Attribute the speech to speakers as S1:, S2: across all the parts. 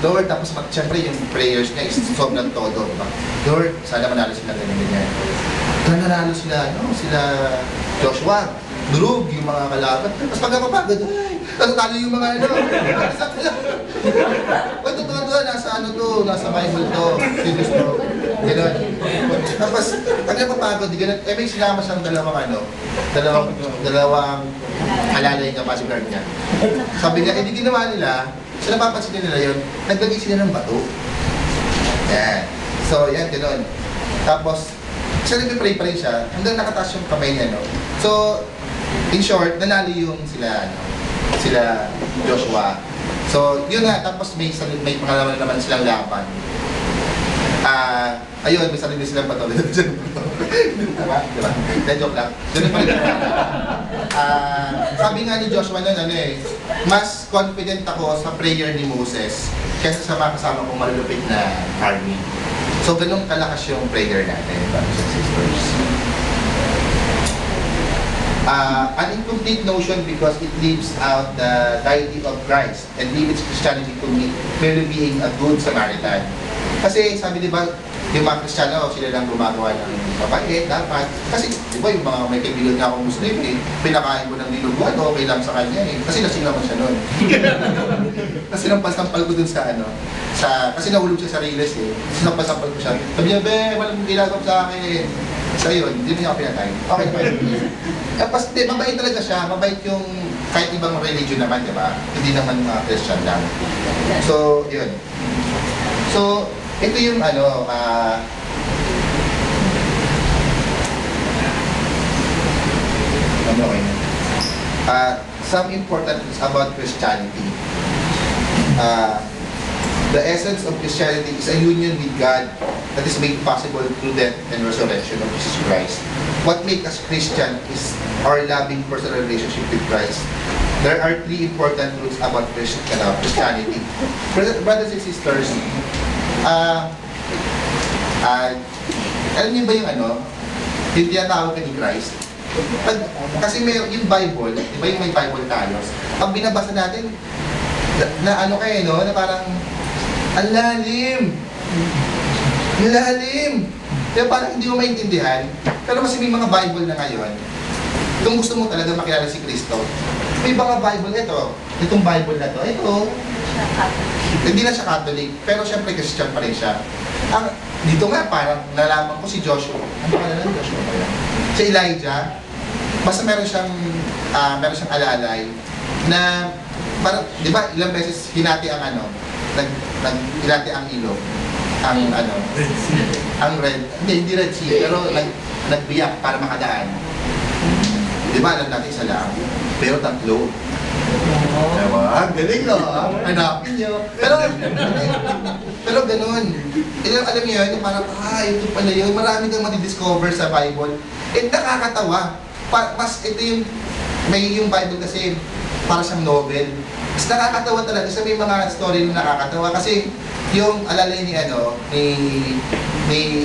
S1: Lord, tapos siyempre yung prayers niya is sobrang todo. Lord, sana manalo sila ganyan. Nanalo sila, sila Joshua, durog yung mga kalaban. Tapos pag napapagod, natalo yung mga totoo, nasa Bible to, serious to. Ganun. Tapos, pag napapagod, may sinama siyang dalawang alalay niya, bodyguard niya. Sabi niya, hindi ginawa nila, so napapansin nila yun, naglagay sila ng bato. Yan. So, yan, gano'n. Tapos, siya nag-pray pa rin siya, hanggang nakataas yung kamay niya, So, in short, nanalo yung sila Joshua. So, yun nga, tapos may pangalaman naman silang laban. Ayun, may sarili silang bato. Diba? Joke lang. Sabi nga ni Joshua nun, mas confident ako sa prayer ni Moses kaysa sa mga kasama kong malulupit na army. So, ganun kalakas yung prayer natin, brothers and sisters. An incomplete notion because it leaves out the deity of Christ and limits Christianity to merely being a good Samaritan. Kasi sabi diba, yung mga Kristiyano, sila lang gumagawa ng mabait, dapat. Kasi diba yung mga may kaibigan na akong Muslim, pinakain ko ng dinuguan, okay lang sa kanya kasi lasing naman siya nun. Kasi nampasampal ko dun sa kasi nahulog siya sa riles kasi nampasampal ko siya. Sabi niya, walang ginagawa sa akin. So yun, hindi niya ako pinakain. Okay. Tapos, mabait talaga siya. Mabait yung kahit ibang religion naman, di ba? Hindi naman mga Christian lang. So, yun. So, ito yung some important things about Christianity. The essence of Christianity is a union with God that is made possible through death and resurrection of Jesus Christ. What makes us Christian is our loving personal relationship with Christ. There are three important truths about Christianity. Brothers and sisters, alam niyo ba yung yung tinatawag ni Christ? Kasi may yung Bible, di ba yung may Bible tayo? Pag binabasa natin, na parang ang lalim. Kaya parang hindi mo maintindihan. Pero kasi may mga Bible na ngayon, kung gusto mo talaga makilala si Kristo, may mga Bible, itong Bible na to, hindi na siya Catholic, pero syempre Christian pa rin siya. Dito nga, parang nalaman ko si Joshua. Ano ka na Joshua ba yan? Si Elijah, basta meron siyang alalay na, parang, di ba, ilang beses hinati ang hinati ang ilog, ang hindi Red Sea, pero nagbiyak para makadaan. Di ba, alam natin isa lang, pero tatlo. Diba? Galing hanapin nyo. Pero ganun. Alam niyo yun, parang, ito pala yun. Marami kang matidiscover sa Bible. Nakakatawa. Ito yung Bible kasi, para siyang novel. Mas nakakatawa talaga kasi may mga story na nakakatawa kasi yung alalay ni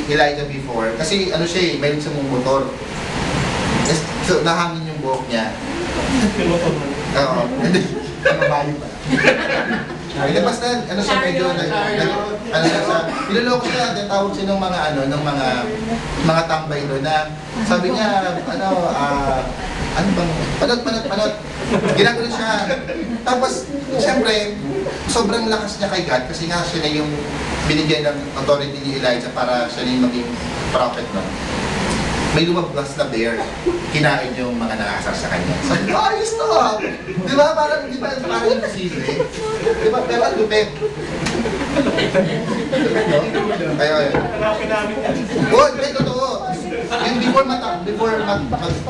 S1: Elijah before kasi siya may sa motor. So nahangin yung buhok niya. Oo. Mabayo pa. Basta siya medyo niloloko siya, tawag siya ng mga tambay doon na sabi niya panot. Ginagano siya. Tapos, siyempre, sobrang lakas niya kay God kasi nga siya na yung binigyan ng authority ni Elijah para siya na yung maging prophet nun. May lumabas na bear, kinain yung mga nakasar sa kanya. Sabi, ayos to! Di ba? Parang yung kasisi. Di ba? Pero ang lupit. Ayun. Hindi, totoo. Yung before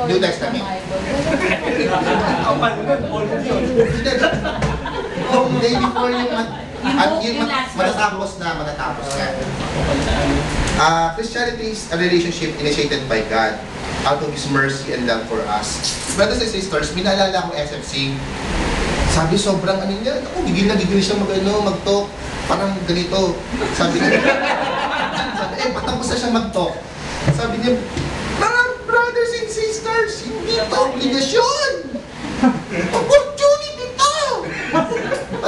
S1: New Testament. Hindi, before yung matatapos na. Christianity is a relationship initiated by God out of His mercy and love for us. Brothers and sisters, minaalala ko SFC. Sabi sobrang niya, gigil na gigil siya mag-talk. Parang ganito. Sabi niya, patapos na siya mag-talk. Sabi niya, mga brothers and sisters, hindi ito obligasyon! Opportunity to!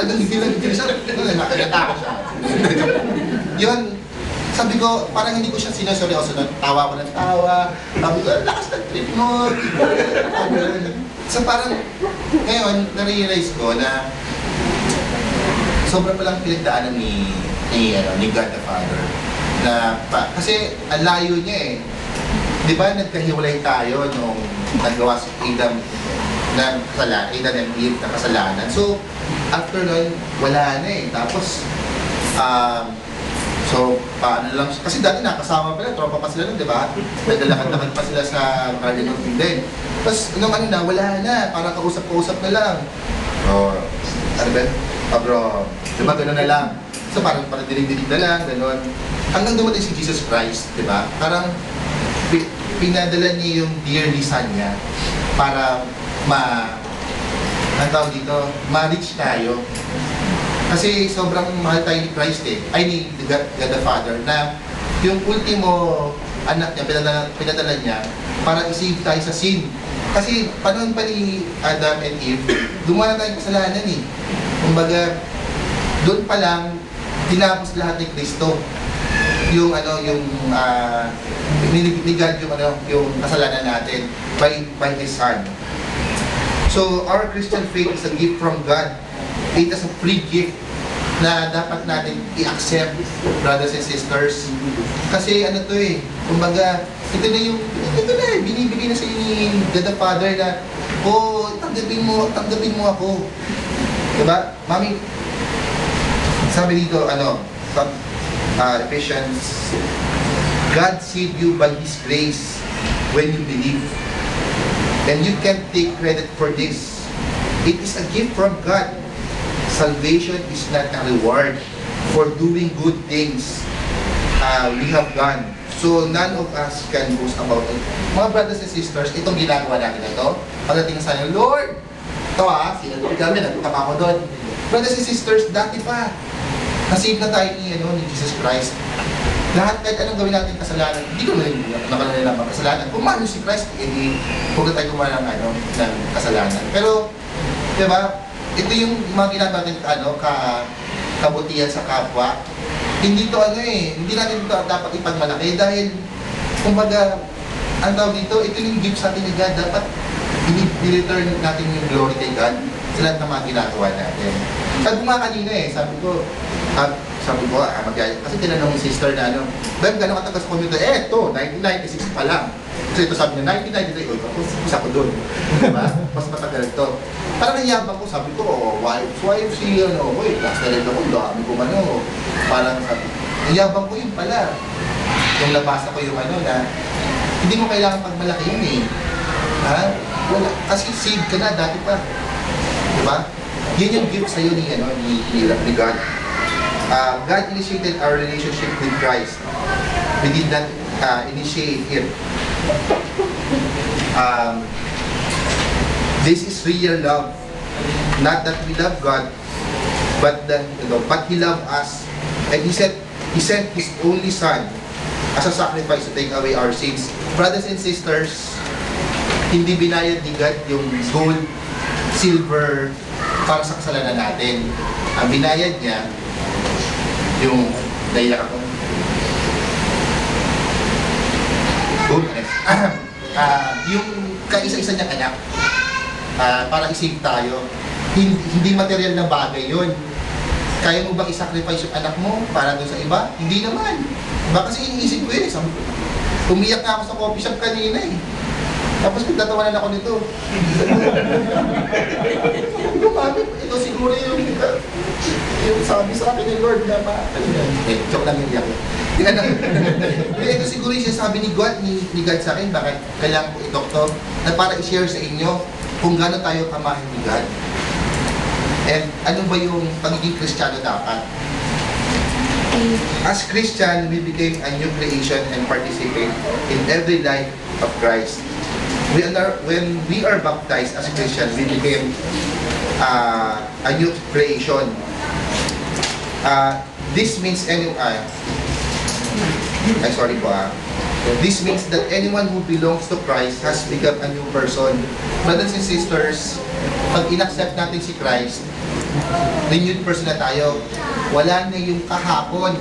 S1: talagang hindi lang siya. Nakagata ko siya. Yun, sabi ko, parang hindi ko siya sinaseryoso nun. Tawa ko ng tawa. Sabi ko, ang lakas ng trip mo. So parang, ngayon, na-realize ko na sobrang palang pinagdaanan ni God the Father. Kasi ang layo niya eh. Di ba nagkahiwalay tayo nung nagawa si Adam ng kasalanan, Adam and Eve na kasalanan. So, after nun, wala na eh. Tapos, so, paano lang, kasi dati nakasama pala, tropa pa sila nun, di ba? Naglalakad-lakad pa sila sa Garden of Eden. Tapos, nung ano na, wala na, parang kausap-kausap na lang. Ano ba? Bro, di ba, gano'n na lang. So, parang dinig-dinig na lang, gano'n. Hanggang dumating si Jesus Christ, di ba? Parang, pinadala niya yung dearly son niya para ang tawag dito, ma-reach tayo. Kasi sobrang mahal tayo ni Christ eh, ay ni God the Father, na yung ultimo anak niya, pinadala niya para i-save tayo sa sin. Kasi panahon pa ni Adam and Eve, dumaan na tayong kasalanan eh. Kumbaga, doon pa lang, tinapos lahat ni Kristo. Yung ni God yung kasalanan natin by His Son. So, our Christian faith is a gift from God. It is a free gift na dapat natin i-accept, brothers and sisters. Kasi ano to eh, kumbaga, ito na binibigay na sa inyo ni God the Father na, tanggapin mo ako. Diba? Mami, sabi dito, Ephesians, God saved you by His grace when you believe. And you can't take credit for this. It is a gift from God. Salvation is not a reward for doing good things we have done. So none of us can boast about it. Mga brothers and sisters, itong ginagawa natin ito, pagdating sa inyo, Lord! Ito kami, nagtama ko doon. Brothers and sisters, dati pa, nasave na tayo ni Jesus Christ. Lahat, kahit anong gawin natin kasalanan, hindi ko nakalala ng kasalanan. Kung mahal si Christ, huwag na tayo kumalang ng kasalanan. Pero, di ba, ito yung mga ginagawa natin, kabutihan sa kapwa. Hindi to hindi natin ito dapat ipagmalaki dahil, kumbaga, ang tawag dito, ito yung gift sa atin ni God. Dapat, i-return natin yung glory kay God sa lahat ng mga ginagawa natin. Sabi ko nga kanina sabi ko, kasi tinanong yung sister na Beb, gano'ng katagal sa computer? Ito, 1996 pa lang. Kasi ito sabi niya, 1993, isa ko doon. Diba? Mas matagal ito. Parang nayabang ko, sabi ko, wife si, last na rin ako, dami ko parang sabi, nayabang ko yun pala. Yung nabasa ko yung na, hindi mo kailangan pagmalaki yun eh. Ha? Wala. Kasi save ka na, dati pa. Diba? Yan yung gift sa'yo ni God. God initiated our relationship with Christ. We did not initiate it. This is real love. Not that we love God, but He loved us, and He sent His only Son as a sacrifice to take away our sins. Brothers and sisters, hindi binayad ni God yung gold, silver para sa kasalanan natin. Ang binayad niya yung yung kaisa-isa niyang anak para i-save tayo. Hindi material na bagay yun. Kaya mo bang i-sacrifice yung anak mo para doon sa iba? Hindi naman. Diba? Kasi iniisip ko umiyak na ako sa coffee shop kanina Tapos nagtatawanan ako nito. Mami, ito siguro yung sabi sa akin ni Lord na joke lang yung iyak. Ito siguro yung sabi ni God sa akin, bakit kailangan ko i-doktor, na para i-share sa inyo kung gaano tayo kamahal ni God. And ano ba yung pagiging Kristiyano dapat? As Christian, we became a new creation and participate in every life of Christ. When we are baptized as Christians, we became a new creation. This means This means that anyone who belongs to Christ has become a new person. Brothers and sisters, pag in-accept natin si Christ, renewed person na tayo. Wala na yung kahapon.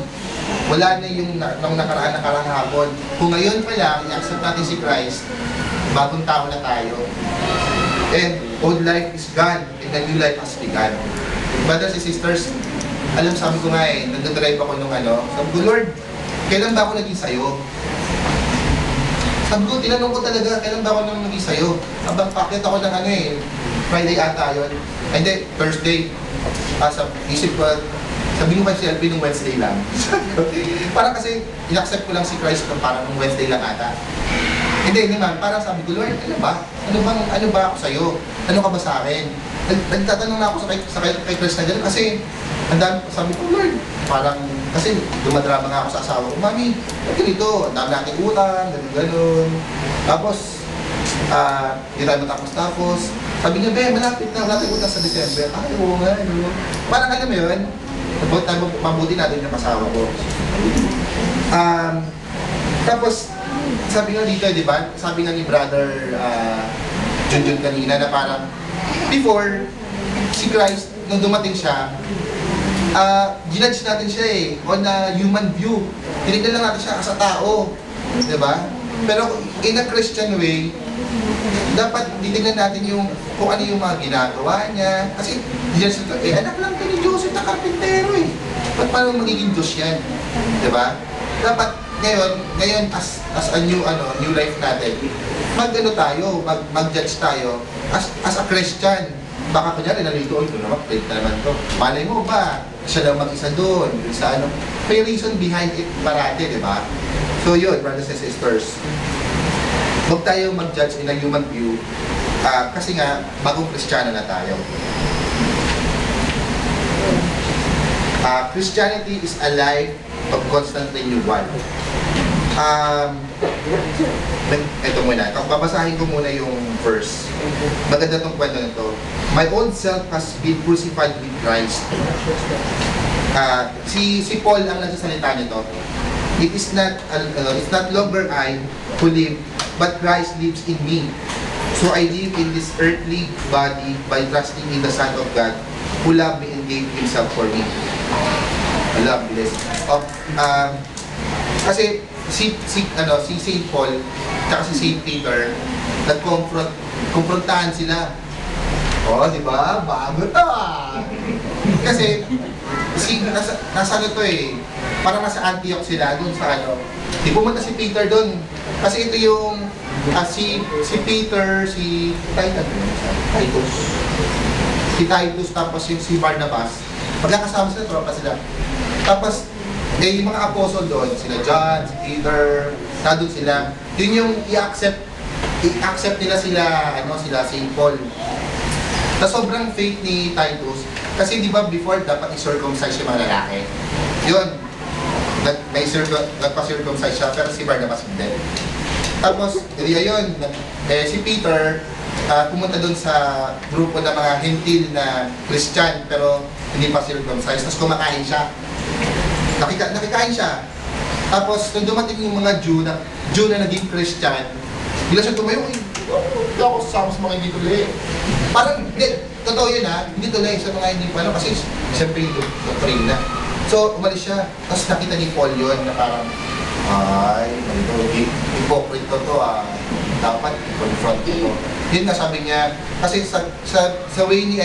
S1: Wala na yung nung nakaraan hapon. Kung ngayon pa lang, i-accept natin si Christ, bagong tao na tayo. And old life is gone, and the new life has begun. Brothers and sisters, sabi ko nga nag-drive ako nung sabi ko, Lord, kailan ba ako naging sayo? Sabi ko, tinanong ko talaga, kailan ba ako naging sayo? Abang pakit ako ng Friday ata yun. Hindi, Thursday. Isip ko, sabi ko kasi nung Wednesday lang. Parang kasi, in-accept ko lang si Christ parang nung Wednesday lang ata. Hindi naman, parang sabi ko, Lord, ano ba? Ano ba ako sa'yo? Ano ka ba sa akin? Nagtatanong na ako kay Christ na gano'n kasi ang dami, sabi ko, Lord, parang, kasi dumadrama nga ako sa asawa ko, Mami, ganito, ang dami natin utang, gano'n. Tapos, hindi tayo matapos-tapos. Sabi niya, malapit na natin utang sa December. Ay, oo nga, parang alam mo yun, mabuti natin yung asawa ko. Tapos, sabi nga dito, di ba? Sabi nga ni Brother Junjun kanina na parang before, si Christ, nung dumating siya, ginudge natin siya on a human view. Tinignan lang natin siya as a tao. Di ba? Pero in a Christian way, dapat titignan natin kung ano yung mga ginagawa niya. Kasi, anak lang ito ni Joseph na karpintero Ba't paano magiging Diyos yan? Di ba? Dapat, ngayon as a new life natin, mag-judge tayo as a Christian. Baka kunyari nalito, ito naman, plate na naman to. Malay mo ba, siya lang mag-isa doon, sa may reason behind it parati, di ba? So yun, brothers and sisters, huwag tayo mag-judge in a human view, kasi nga, bagong Kristiyano na tayo. Christianity is a life of constant renewal. Ito muna, babasahin ko muna yung verse. Maganda tong kwento nito. My old self has been crucified with Christ. Si Paul ang nagsasalita nito. It's not longer I who live, but Christ lives in me. So I live in this earthly body by trusting in the Son of God, who loved me and gave Himself for me. I love this. Kasi si St. Paul at si St. Peter nagkonfrontahan sila. Di ba? Bago to Kasi nasa parang nasa Antioch sila doon sa Di pumunta si Peter doon. Kasi ito yung si Peter, si Titus, tapos yung si Barnabas. Magkakasama sila, tropa sila. Tapos yung mga apostol doon, sila John, si Peter, nandun sila. Yun yung i-accept nila sila St. Paul. Sa sobrang faith ni Titus, kasi di ba before dapat i-circumcise yung mga lalaki. Yun, nagpa-circumcise siya, pero si Barnabas hindi. Tapos, ayun, si Peter, pumunta doon sa grupo ng mga hentil na Christian, pero hindi pa circumcised. Tapos kumakain siya. Nakikain siya. Tapos, nung dumating yung mga Jew na naging Christian, bigla siya tumayo, hindi ako sasama sa mga hindi tuloy. Parang, totoo yun hindi tuloy sa mga hindi pa, kasi siyempre yung doctrine na. So, umalis siya. Tapos nakita ni Paul yun na parang, hypocrite to dapat i-confront ito. Yun na sabi niya, kasi sa way ni